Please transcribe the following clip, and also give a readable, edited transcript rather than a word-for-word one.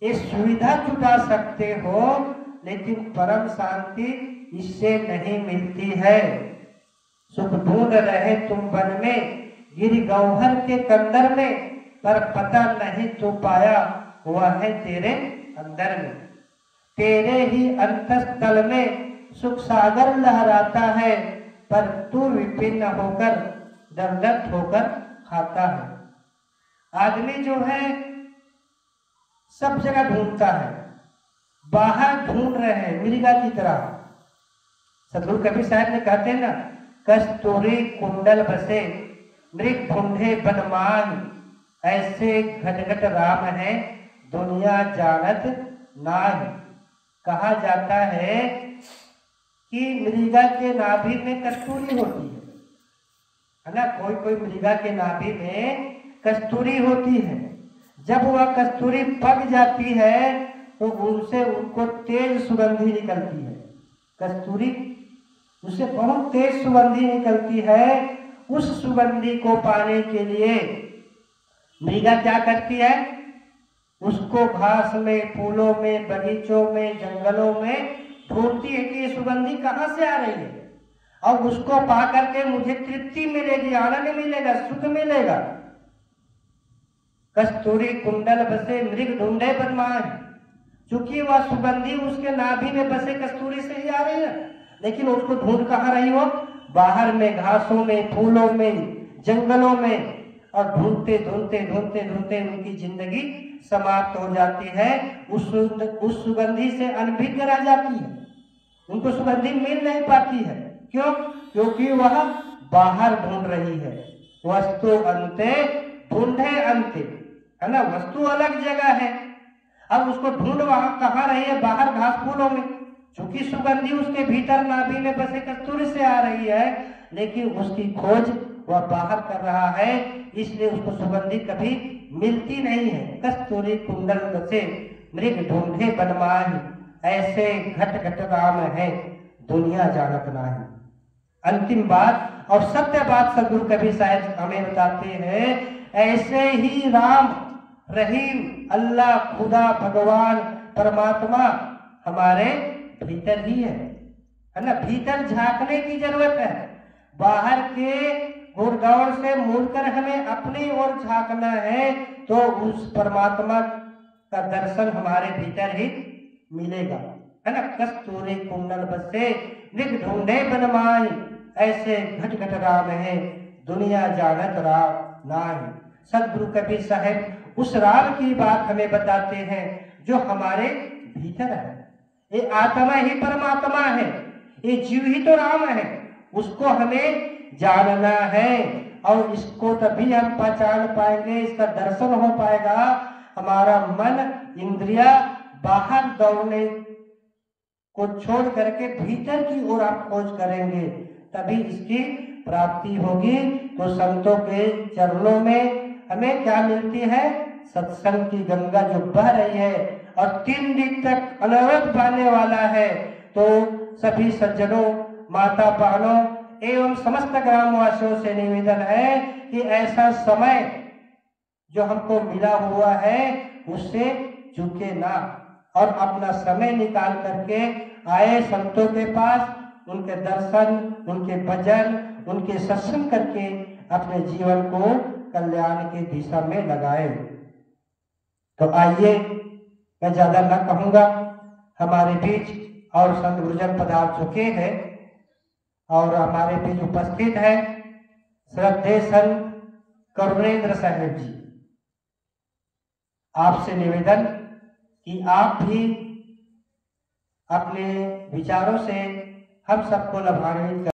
ये सुविधा जुटा सकते हो, लेकिन परम शांति इससे नहीं मिलती है। सुख ढूंढ रहे तुम वन में, गिर गौहर के कंदर में, पर पता नहीं तू पाया हुआ है तेरे अंदर में। तेरे ही अंतस्थल में सुख सागर लहराता है, पर तू विभिन्न होकर दर्द होकर खाता है। आदमी जो है सब जगह ढूंढता है, बाहर ढूंढ रहे हैं मृगा की तरह। सतगुरु कबीर साहब ने कहते हैं ना, कस्तूरी कुंडल बसे मृग ढूंढे बनमान, ऐसे घट घट राम है दुनिया जानत नाही। कहा जाता है कि मृगा के नाभि में कस्तूरी होती है ना। कोई कोई मृगा के नाभि में कस्तूरी होती है। जब वह कस्तूरी पक जाती है तो उनसे उनको तेज सुगंधी निकलती है। कस्तूरी उससे बहुत तेज सुगंधी निकलती है। उस सुगंधी को पाने के लिए मृगा क्या करती है, उसको घास में, फूलों में, बगीचों में, जंगलों में ढूंढती है कि ये सुगंधी कहाँ से आ रही है, और उसको पा करके मुझे तृप्ति मिलेगी, आनंद मिलेगा, सुख मिलेगा। कस्तूरी कुंडल बसे मृग ढूंढे बनमान, चूंकि वह सुगंधी उसके नाभि में बसे कस्तूरी से ही आ रही है, लेकिन उसको ढूंढ कहाँ रही हो, बाहर में, घासों में, फूलों में, जंगलों में। और ढूंढते ढूंढते ढूंढते ढूंढते उनकी जिंदगी समाप्त हो जाती है। उस सुगंधी से अनभिज्ञ रह जाती है, उनको सुगंधी मिल नहीं पाती है। क्यों? क्योंकि वह बाहर ढूंढ रही है। वस्तु अंते ढूंढे अंते, है ना। वस्तु अलग जगह है, अब उसको ढूंढ वहां कहाँ रही है, बाहर घास फूलों में। चूंकि सुगंधी उसके भीतर नाभि में बसे कस्तूरी से आ रही है, लेकिन उसकी खोज वह बाहर कर रहा है, इसलिए उसको सुगंधी कभी मिलती नहीं है। कस्तूरी कुंडल बसे मृग ढूंढे बनमान, ऐसे घट घट राम है दुनिया जानत नाही। अंतिम बात और सत्य बात सदगुरु कबीर साहब हमें बताते हैं, ऐसे ही राम, रहीम, अल्लाह, खुदा, भगवान, परमात्मा हमारे भीतर ही है ना। भीतर झांकने की जरूरत है। बाहर के घुड़दौड़ से मुड़कर हमें अपनी ओर झांकना है, तो उस परमात्मा का दर्शन हमारे भीतर ही मिलेगा, है ना। कस्तूरी कुंडल बसे मृग ढूंढे बनमान, ऐसे घट घट राम है दुनिया जानत राम नाही। सदगुरु कबीर साहब उस राम की बात हमें बताते हैं जो हमारे भीतर है। ये आत्मा ही परमात्मा है, ये जीव ही तो राम है। उसको हमें जानना है, और इसको तभी हम पहचान पाएंगे, इसका दर्शन हो पाएगा। हमारा मन, इंद्रिया बाहर दौड़ने को छोड़ करके भीतर की ओर आप खोज करेंगे, तभी इसकी प्राप्ति होगी। तो संतों के चरणों में हमें क्या मिलती है, सत्संग की गंगा जो बह रही है और 3 दिन तक अनवरत बहने वाला है। तो सभी सज्जनों, माता बहनों एवं समस्त ग्रामवासियों से निवेदन है कि ऐसा समय जो हमको मिला हुआ है उससे चूके ना, और अपना समय निकाल करके आए संतों के पास, उनके दर्शन, उनके भजन, उनके सत्संग करके अपने जीवन को कल्याण की दिशा में लगाए। तो आइए, मैं ज्यादा न कहूंगा, हमारे बीच और संत गुरुजन पधार चुके हैं और हमारे बीच उपस्थित है श्रद्धेय संत करुणेंद्र साहेब जी। आपसे निवेदन कि आप भी अपने विचारों से हम सबको लाभान्वित